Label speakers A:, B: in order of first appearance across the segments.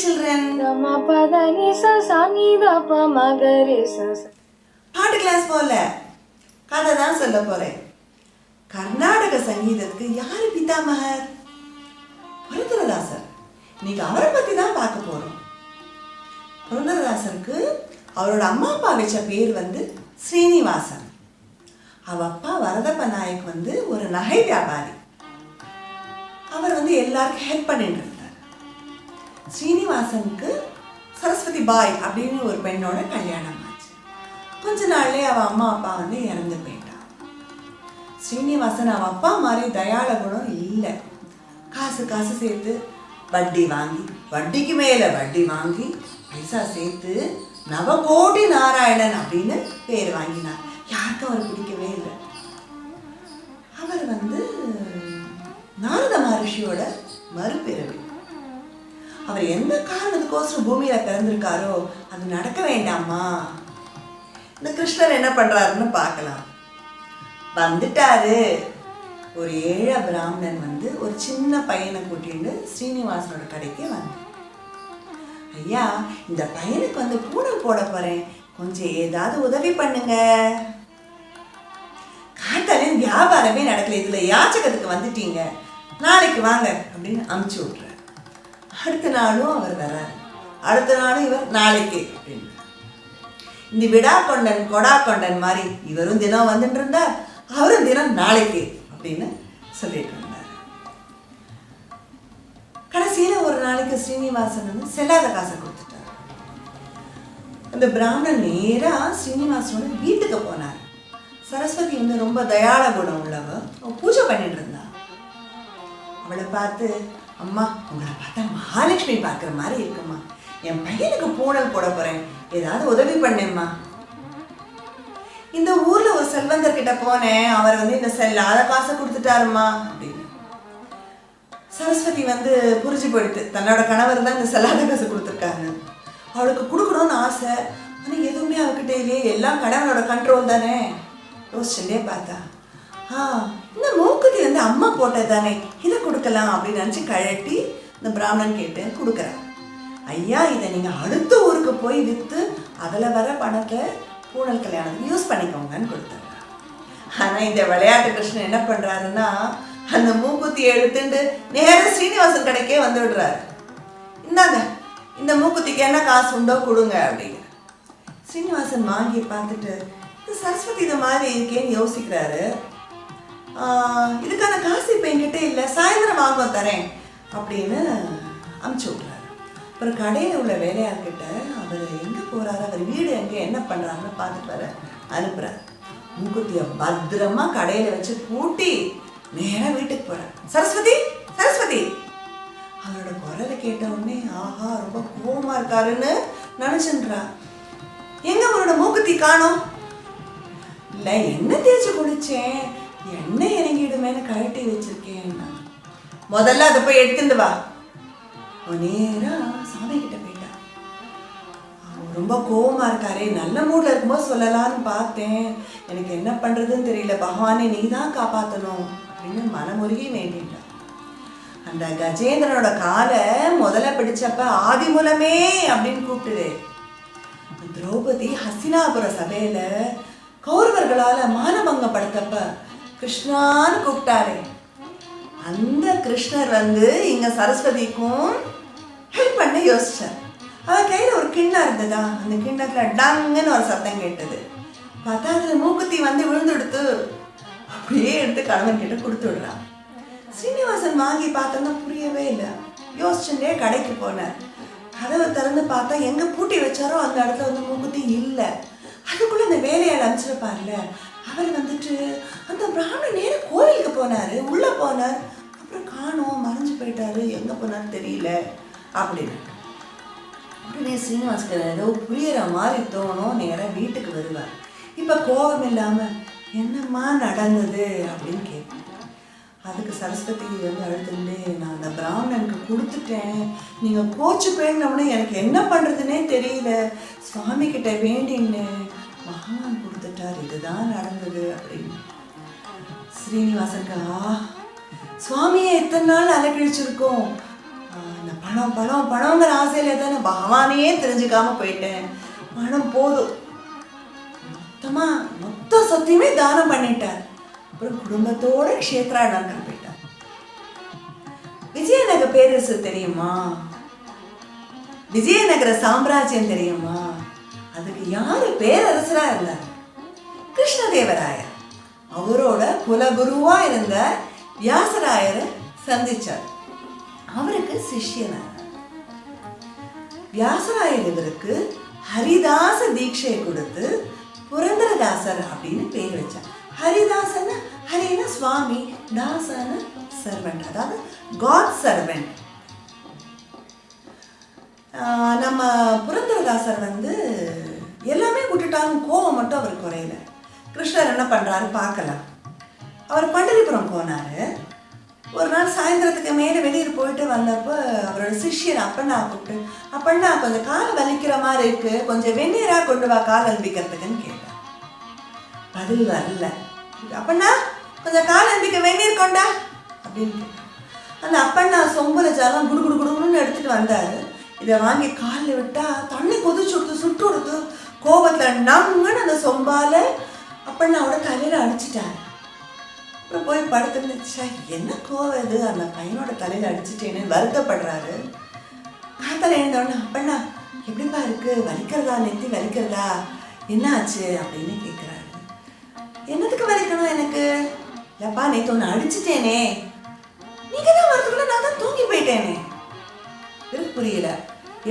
A: children. பாட்டு class போல கதை தான் சொல்ல போறேன். கர்நாடக சங்கீதத்துக்கு யாரு பிதாமகர்? புரந்தரதாசர். இன்னைக்கு அவரை பத்தி தான் பார்க்க போறோம். புரந்தரதாசருக்கு அவரோட அம்மா அப்பா வச்ச பேர் ஸ்ரீனிவாசன். அவ அப்பா வரதப்ப நாயக் ஒரு நகை வியாபாரி. அவர் எல்லாருக்கும் ஹெல்ப் பண்ணிட்டு இருந்தார். ஸ்ரீனிவாசனுக்கு சரஸ்வதி பாய் அப்படின்னு ஒரு பெண்ணோட கல்யாணம் ஆச்சு. கொஞ்ச நாள்லயே அவ அம்மா அப்பா இறந்து போயிட்டான். ஸ்ரீனிவாசன் அவ அப்பா மாதிரி தயாள குணம் இல்லை. காசு சேர்த்து வட்டி வாங்கி, வட்டிக்கு மேல வட்டி வாங்கி பைசா சேர்த்து நவகோடி நாராயணன் அப்படின்னு பேர் வாங்கினார். யாருக்கும் அவர் பிடிக்கவே இல்லை. அவர் நாரத மகர்ஷியோட மறுபிறவி. அவர் எந்த காரணத்துக்கோசரம் பூமியில பிறந்திருக்காரோ அது நடக்க வேண்டாமா? இந்த கிருஷ்ணர் என்ன பண்றாருன்னு பார்க்கலாம். வந்துட்டாரு. ஒரு ஏழை பிராமணன் ஒரு சின்ன பையனை கூட்டிட்டு ஸ்ரீனிவாசனோட கடைக்கு ஐயா, இந்த பையனுக்கு பூணல் போட போறேன், கொஞ்சம் ஏதாவது உதவி பண்ணுங்க. காத்தாலே வியாபாரமே நடக்கல, இதுல யாச்சகத்துக்கு வந்துட்டீங்க, நாளைக்கு வாங்க அப்படின்னு அமுச்சு விட்டுறாரு. அடுத்த நாளும் அவர் வர்றாரு. அடுத்த நாளும் இவர் நாளைக்கு அப்படின்னு. இந்த விடா கொண்டன் கொடா கொண்டன் மாதிரி இவரும் தினம் வந்துட்டு இருந்தார், அவரும் தினம் நாளைக்கு அப்படின்னு சொல்லிட்டு இருந்தார். கடைசியில ஒரு நாளைக்கு ஸ்ரீனிவாசன் செல்லாத காசை கொடுத்துட்டார். அந்த பிராமணன் நேரா ஸ்ரீனிவாசனோட வீட்டுக்கு போனார். சரஸ்வதி ரொம்ப தயாள குணம் உள்ளவ, பூஜை பண்ணிட்டு இருந்தா. அவளை பார்த்து, அம்மா உங்களை பார்த்தா மகாலட்சுமி பார்க்குற மாதிரி இருக்குமா, என் பையனுக்கு பூணல் போட போறேன், ஏதாவது உதவி பண்ணேம்மா. இந்த ஊர்ல ஒரு செல்வந்தர் கிட்ட போனேன், அவர் இந்த செல்லாத காசை கொடுத்துட்டாருமா அப்படின்னு. சரஸ்வதி புரிஞ்சு போயிடுது, தன்னோட கணவர் தான் இந்த செல்லாத காசை கொடுத்துருக்காரு. அவளுக்கு கொடுக்கணும்னு ஆசை, ஆனால் எதுவுமே அவகிட்ட இல்லையே, எல்லாம் கணவனோட கண்ட்ரோல் தானே. யோசிச்சுட்டே பார்த்தா, இந்த மூக்குத்தி அம்மா போட்டது தானே, இதை கொடுக்கலாம் அப்படின்னு நினச்சி கழட்டி இந்த பிராமணன் கேட்டு கொடுக்குறேன். ஐயா, இதை நீங்கள் அடுத்த ஊருக்கு போய் விற்று அதில் வர பணத்தை பூணல் கல்யாணத்துக்கு யூஸ் பண்ணிக்கோங்கன்னு கொடுத்தாரு. ஆனால் இந்த விளையாட்டு கிருஷ்ணன் என்ன பண்ணுறாருன்னா, அந்த மூக்குத்தி எடுத்துட்டு நேரம் ஸ்ரீனிவாசன் கடைக்கே விடுறாரு. இந்தாங்க, இந்த மூக்குத்திக்கு என்ன காசு உண்டோ கொடுங்க அப்படிங்க. ஸ்ரீனிவாசன் வாங்கி பார்த்துட்டு, இந்த சரஸ்வதி இது மாதிரி இருக்கேன்னு யோசிக்கிறாரு. இதுக்கான காசு இப்போ என்கிட்ட இல்லை, சாயந்தரம் வாங்க தரேன் அப்படின்னு அமுச்சு விட்றாரு. அப்புறம் கடையில் உள்ள வேலையார்கிட்ட அவர் எங்கே போகிறாரு, அவர் வீடு எங்கே, என்ன பண்ணுறாருன்னு பார்த்துட்டு வர அனுப்புகிறார். மூக்குத்தியை பத்திரமா கடையில் வச்சு பூட்டி நேராக வீட்டுக்கு போகிறார். சரஸ்வதி சரஸ்வதி அவரோட குரலை கேட்ட உடனே, ஆஹா ரொம்ப கோபமாக இருக்காருன்னு நினச்சுன்றா. எங்கே அவரோட மூக்குத்தி காணோம்? இல்லை, எண்ணெய் தேய்ச்சி குடிச்சேன், எண்ணெய் இறங்கிடுமேனு கழட்டி வச்சிருக்கேன். முதல்ல அதை போய் எடுத்துட்டு வா. நேரா சாமி கிட்ட போயிட்டா. ரொம்ப கோவமா இருக்காரே, நல்ல மூட்ல இருக்கும்போது சொல்லலான்னு பார்த்தேன், எனக்கு என்ன பண்றதுன்னு தெரியல, பகவானே நீ தான் காப்பாற்றணும் அப்படின்னு மனமுருகி வேண்டிட்டான். அந்த கஜேந்திரனோட காலை முதல்ல பிடிச்சப்ப ஆதிமூலமே அப்படின்னு கூப்பிட்டுது. திரௌபதி ஹஸ்தினாபுர சபையில கௌரவர்களால மானபங்கப்படுத்தப்ப கிருஷ்ணான்னு கூப்பிட்டாரு. அந்த கிருஷ்ணர் இங்க சரஸ்வதிக்கும் ஹெல்ப் பண்ண யோசிச்சார். அவன் கையில ஒரு கிண்ணம் இருந்ததா, அந்த கிண்ணத்துல டங்குன்னு ஒரு சத்தம் கேட்டது. பார்த்தா அதுல மூக்குத்தி விழுந்துடுத்து. அப்படியே எடுத்து கணவன் கிட்ட கொடுத்து விடுறான். ஸ்ரீனிவாசன் வாங்கி பார்த்தோம்னா புரியவே இல்லை. யோசிச்சுட்டே கடைக்கு போனார். கதவை திறந்து பார்த்தா எங்க பூட்டி வச்சாரோ அந்த இடத்துல மூக்குத்தி இல்லை. அதுக்குள்ள அந்த வேலையால் அனுப்பிச்சிருப்பார்ல, அவர் அந்த பிராமணன் நேரம் கோவிலுக்கு போனாரு, உள்ள போனார், அப்புறம் காணோம், மறைஞ்சு போயிட்டாரு, எங்க போனான்னு தெரியல அப்படின்னு. உடனே ஸ்ரீனிவாஸ்க்கு ஏதோ புரியற மாதிரி தோணும். நேரம் வீட்டுக்கு வருவார். இப்ப கோபம் இல்லாம என்னம்மா நடந்தது அப்படின்னு கேட்பேன். அதுக்கு சரஸ்வதி அழுதுன்னு, நான் அந்த பிராமணனுக்கு கொடுத்துட்டேன், நீங்க கோச்சு போயிடணும்னு எனக்கு என்ன பண்றதுன்னே தெரியல, சுவாமி கிட்ட வேண்டின்னு மகான் கொடுத்துட்டார், இதுதான் நடந்தது அப்படின்னு. ஸ்ரீனிவாசன்கா, சுவாமியை எத்தனை நாள் அலக்கழிச்சிருக்கோம், அந்த பணம் பணம் பணங்கிற ஆசையில தானே பகவானையே தெரிஞ்சுக்காம போயிட்டேன். பணம் போதும். மொத்த சொத்தையுமே தானம் பண்ணிட்டார். அப்புறம் குடும்பத்தோட க்ஷேத்ராடனம் போயிட்டார். விஜயநகர பேரரசு தெரியுமா? விஜயநகர சாம்ராஜ்யம் தெரியுமா? அதுக்கு யாரு பேரரசரா இருந்தார்? கிருஷ்ணதேவராயர். அவரோட குலகுருவா இருந்த வியாசராயரை சந்திச்சார். அவருக்கு சிஷ்யனார். வியாசராயர் இவருக்கு ஹரிதாச தீட்சை கொடுத்து புரந்தரதாசர் அப்படின்னு பேர் வச்சார். ஹரிதாசன், ஹரினா சுவாமி, தாசன சர்வெண்ட், அதாவது காட் சர்வெண்ட். நம்ம புரந்தரதாசர் எல்லாமே விட்டுட்டாங்க, கோவம் மட்டும் அவர் குறையல. கிருஷ்ணர் என்ன பண்றாரு பார்க்கலாம். அவர் பண்டரிபுரம் போனாரு. ஒரு நாள் சாயந்தரத்துக்கு மேலே வெளியில் போயிட்டு வந்தப்போ அவரோட சிஷ்யன் அப்பண்ணா கூப்பிட்டு, அப்பண்ணா கொஞ்சம் கால் வலிக்கிற மாதிரி இருக்கு, கொஞ்சம் வெந்நீரா கொண்டு வா கால் அலம்பிக்கிறதுக்குன்னு கேட்டார். பதில் வரல. அப்பண்ணா கொஞ்சம் கால் அலம்பிக்க வெந்நீர் கொண்டா அப்படின்னு கேட்டார். அந்த அப்பண்ணா சொம்புல ஜலம் குடு குடு குடுன்னு எடுத்துட்டு வந்தாரு. இதை வாங்கி காலில் விட்டா தண்ணி கொதிச்சு கொடுத்து சுட்டு கொடுத்து கோபத்தில் நம்மன்னு அந்த சொம்பால அப்பண்ணாவோட தலையில அடிச்சுட்டாரு. அப்புறம் போய் படுத்துருந்துச்சா, என்ன கோவம் இது, அந்த பையனோட தலையில அடிச்சுட்டேன்னு வருத்தப்படுறாரு. காத்தால எழுந்தோடனே, அப்பண்ணா எப்படிப்பா இருக்கு, வலிக்கிறதா, நெத்தி வலிக்கிறதா, என்ன ஆச்சு அப்படின்னு கேட்குறாரு. என்னத்துக்கு வலிக்கணும் எனக்கு? இல்லப்பா நேற்று ஒன்று அடிச்சுட்டேனே. நீங்க தான் வரதுக்குள்ள நான் தான் தூங்கி போயிட்டேனே. புரியல.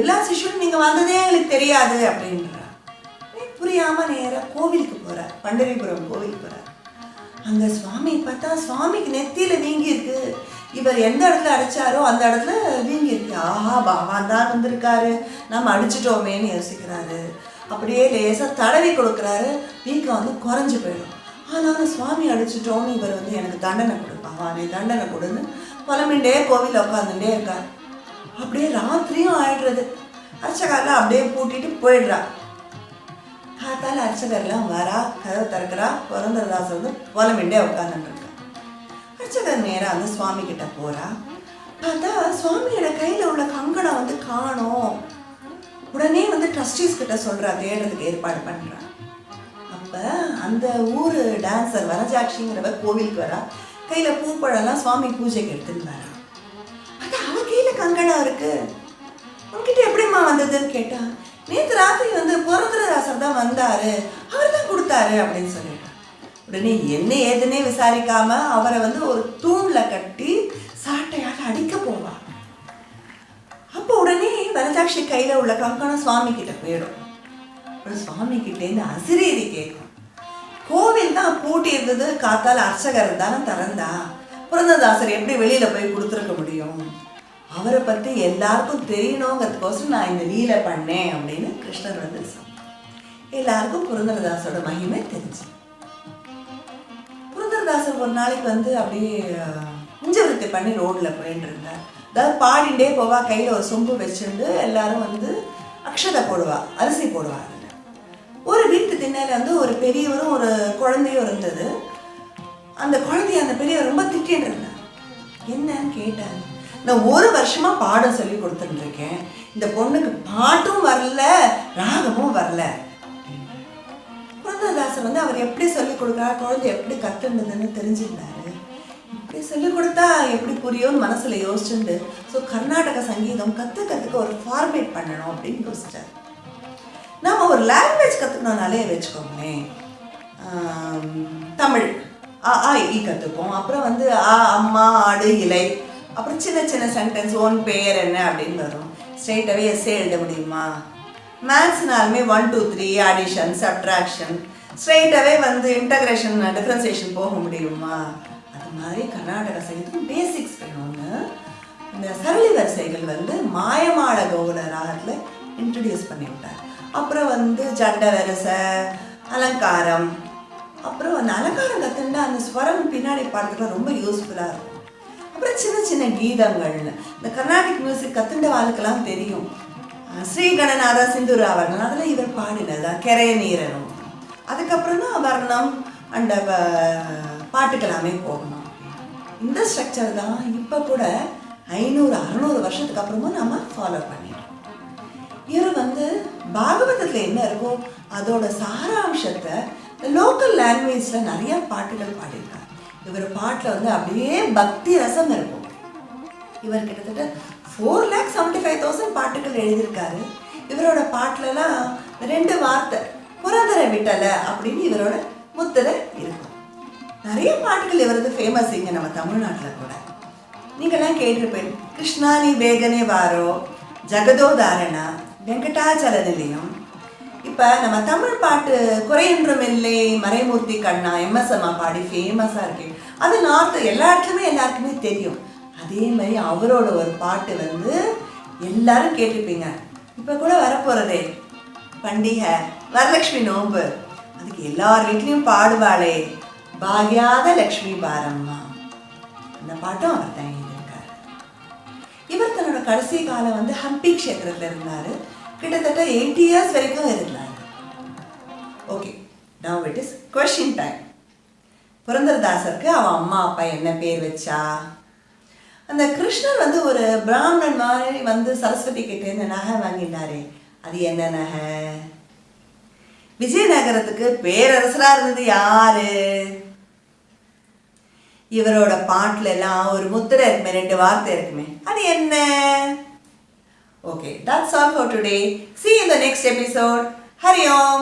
A: எல்லா சிஷ்யனும் நீங்க வந்ததே எங்களுக்கு தெரியாது அப்படின்றா. புரியாம நேராக கோவிலுக்கு போறார். பண்டரிபுரம் கோவிலுக்கு போறார். அங்க சுவாமி பார்த்தா சுவாமிக்கு நெத்தியில வீங்கி இருக்கு. இவர் எந்த இடத்துல அடிச்சாரோ அந்த இடத்துல வீங்கி இருக்கு. ஆஹா, பகவான் தான் வந்திருக்காரு, நம்ம அடிச்சுட்டோமேன்னு யோசிக்கிறாரு. அப்படியே லேசா தடவி கொடுக்குறாரு. வீக்கம் குறைஞ்சு போயிடும். ஆனாலும் சுவாமி அடிச்சுட்டோன்னு இவர் எனக்கு தண்டனை கொடு, பகவானே தண்டனை கொடுன்னு புலம்பிண்டே கோவிலில் உட்காந்துட்டே இருக்கார். அப்படியே ராத்திரியும் ஆயிடுறது. அர்ச்சகர்லாம் அப்படியே பூட்டிட்டு போயிடுறா. காத்தால அர்ச்சகர்லாம் வரா, கதவை திறக்கிறா. புரந்தரதாசர் புலம்பிண்டே உட்காந்துருக்கா. அர்ச்சகர் நேராக சுவாமி கிட்ட போறா. பார்த்தா சுவாமியோட கையில உள்ள கங்கணம் காணோம். உடனே ட்ரஸ்டீஸ் கிட்ட சொல்றா, தேடுறதுக்கு ஏற்பாடு பண்றா. அப்ப அந்த ஊரு டான்சர் வரஜாட்சிங்கிறவர் கோவிலுக்கு வரா. கையில பூப்பழம்லாம் சுவாமி பூஜைக்கு எடுத்துன்னு வரா. அவ கையில கங்கணம் இருக்கு, உன்கிட்ட எப்படிம்மா வந்ததுன்னு கேட்டா, நேற்று ராத்திரி புரந்தரதாசர் தான் வந்தாரு, அவர் தான் கொடுத்தாரு அப்படின்னு சொல்லிட்டான். உடனே என்ன ஏதுன்னே விசாரிக்காம அவரை ஒரு தூண்ல கட்டி சாட்டையாக அடிக்க போவா. அப்போ உடனே வரஜாட்சி கையில உள்ள கங்கணம் சுவாமி கிட்ட போயிடும். சுவாமி கிட்டேருந்து அசிரீதி கேட்கும். கோவில் தான் பூட்டி இருந்தது, காத்தால அர்ச்சகர் தானே திறந்தா, புரந்தரதாசர் எப்படி வெளியில போய் கொடுத்துருக்க முடியும்? அவரை பற்றி எல்லாருக்கும் தெரியணுங்கிறதுக்கோசரம் நான் இந்த லீலை பண்ணேன் அப்படின்னு கிருஷ்ணர் எல்லாருக்கும் புரந்தரதாசரோட மகிமை தெரிஞ்சு. புரந்தரதாசர் ஒரு நாளைக்கு அப்படியே முஞ்சவிருத்தி பண்ணி ரோட்ல போயிட்டு இருந்தார். அதாவது பாடிண்டே போவா, கையில ஒரு சொம்பு வச்சுட்டு எல்லாரும் அக்ஷதை போடுவா, அரிசி போடுவா. ஒரு வீட்டு திண்ணையில ஒரு பெரியவரும் ஒரு குழந்தையும் இருந்தது. அந்த குழந்தைய அந்த பெரியவர் ரொம்ப திட்டின்னு இருந்தார். என்னன்னு கேட்டாரு. நான் ஒரு வருஷமா பாடம் சொல்லி கொடுத்துட்டு இருக்கேன், இந்த பொண்ணுக்கு பாட்டும் வரல, ராகமும் வரல. புரந்தரதாசர் அவர் எப்படி சொல்லி கொடுக்குறாரு, குழந்தை எப்படி கத்துனதுன்னு தெரிஞ்சிருந்தாரு. இப்படி சொல்லி கொடுத்தா எப்படி புரியும்னு மனசுல யோசிச்சுண்டு கர்நாடக சங்கீதம் கத்துக்கிறதுக்கு ஒரு ஃபார்மேட் பண்ணணும் அப்படின்னு யோசிச்சார். நாம ஒரு லாங்குவேஜ் கற்றுக்கணும்னாலே வச்சுக்கோங்களேன், தமிழ் ஆ இ கற்றுப்போம். அப்புறம் ஆ அம்மா ஆடு இலை, அப்புறம் சின்ன சின்ன சென்டென்ஸ், ஓன் பேர் என்ன அப்படின்னு வரும். ஸ்ட்ரெயிட்டாகவே எஸ்ஸே எழுத முடியுமா? மேத்ஸ்னாலுமே 1 2 3 அடிஷன் சப்ட்ராக்ஷன், ஸ்ட்ரெயிட்டாகவே இன்டகிரேஷன் டிஃப்ரென்சியேஷன் போக முடியுமா? அது மாதிரி கர்நாடக சங்கீதம் பேசிக்ஸ் வேணும்னு இந்த சரளி வரிசைகள் மாயமாள கௌட ராகத்தில் இன்ட்ரடியூஸ் பண்ணி விட்டார். அப்புறம் ஜண்ட வரிசை, அலங்காரம், அப்புறம் அந்த அலங்காரம் கற்றுண்டா அந்த ஸ்வரம் பின்னாடி பாடுறதுக்குலாம் ரொம்ப யூஸ்ஃபுல்லாக இருக்கும். அப்புறம் சின்ன சின்ன கீதங்கள், இந்த கர்நாடிக் மியூசிக் கற்றுண்ட வாழ்க்கெல்லாம் தெரியும். ஸ்ரீகணநாத சிந்துராவரணம் அதில் இவர் பாடினது தான் கெரைய நீரனும். அதுக்கப்புறம் தான் வர்ணம் அந்த பாட்டுக்கெல்லாமே போகணும். இந்த ஸ்ட்ரக்சர் தான் இப்போ கூட 500-600 வருஷத்துக்கு அப்புறமும் நம்ம ஃபாலோ பண்ணிடுறோம். இவர் பாகவதத்தில் என்ன இருக்கோ அதோட சாராம்சத்தை லோக்கல் லாங்குவேஜில் நிறைய பாட்டுகள் பாடியிருக்கார். இவர் பாட்டில் அப்படியே பக்தி ரசம் இருக்கும். இவர் கிட்டத்தட்ட 4,75,000 பாட்டுகள் எழுதியிருக்காரு. இவரோட பாட்டிலலாம் 2 வார்த்தை புரந்தர விட்டல அப்படின்னு இவரோட முத்திரை இருக்கும். நிறைய பாட்டுகள் இவரது ஃபேமஸ் இங்கே நம்ம தமிழ்நாட்டில் கூட. நீங்கள்லாம் கேட்டிருப்பேன். கிருஷ்ணா நீ வேகனே வாரோ, ஜகதோதாரணா, வெங்கடாச்சல நிலையம். இப்போ நம்ம தமிழ் பாட்டு குறையொன்றும் இல்லை, மறைமூர்த்தி கண்ணா, எம்எஸ் அம்மா பாடி ஃபேமஸாக இருக்கு. அது நார்த்து எல்லா இடத்துலையுமே எல்லாருக்குமே தெரியும். அதே மாதிரி அவரோட ஒரு பாட்டு எல்லாரும் கேட்டிருப்பீங்க. இப்போ கூட வரப்போகிறதே பண்டிகை வரலட்சுமி நோன்பு, அதுக்கு எல்லார் வீட்லேயும் பாடுவாளே பாக்யாத லக்ஷ்மி பாரம்மா, அந்த பாட்டும் அவர் தான் எழுதியிருக்காரு. இவர் தன்னோட கடைசி காலம் ஹம்பி க்ஷேத்திரத்தில் இருந்தார். கிட்டத்தட்ட 80 years வரைக்கும் இருந்தார். Okay, now it is question time. புரந்தரதாசருக்கு அவன் அம்மா அப்பா என்ன பேர் வச்சா? அந்த கிருஷ்ணர் ஒரு பிராமணன் மாதிரி சரஸ்வதி கிட்டேருந்து நகை வாங்கினாரே, அது என்ன நகை? விஜயநகரத்துக்கு பேரரசராக இருந்தது யாரு? இவரோட பாட்டுல எல்லாம் ஒரு முத்திரை இருக்குமே, 2 வார்த்தை இருக்குமே, அது என்ன? Okay, that's all for today. See you in the next episode. Hari Om.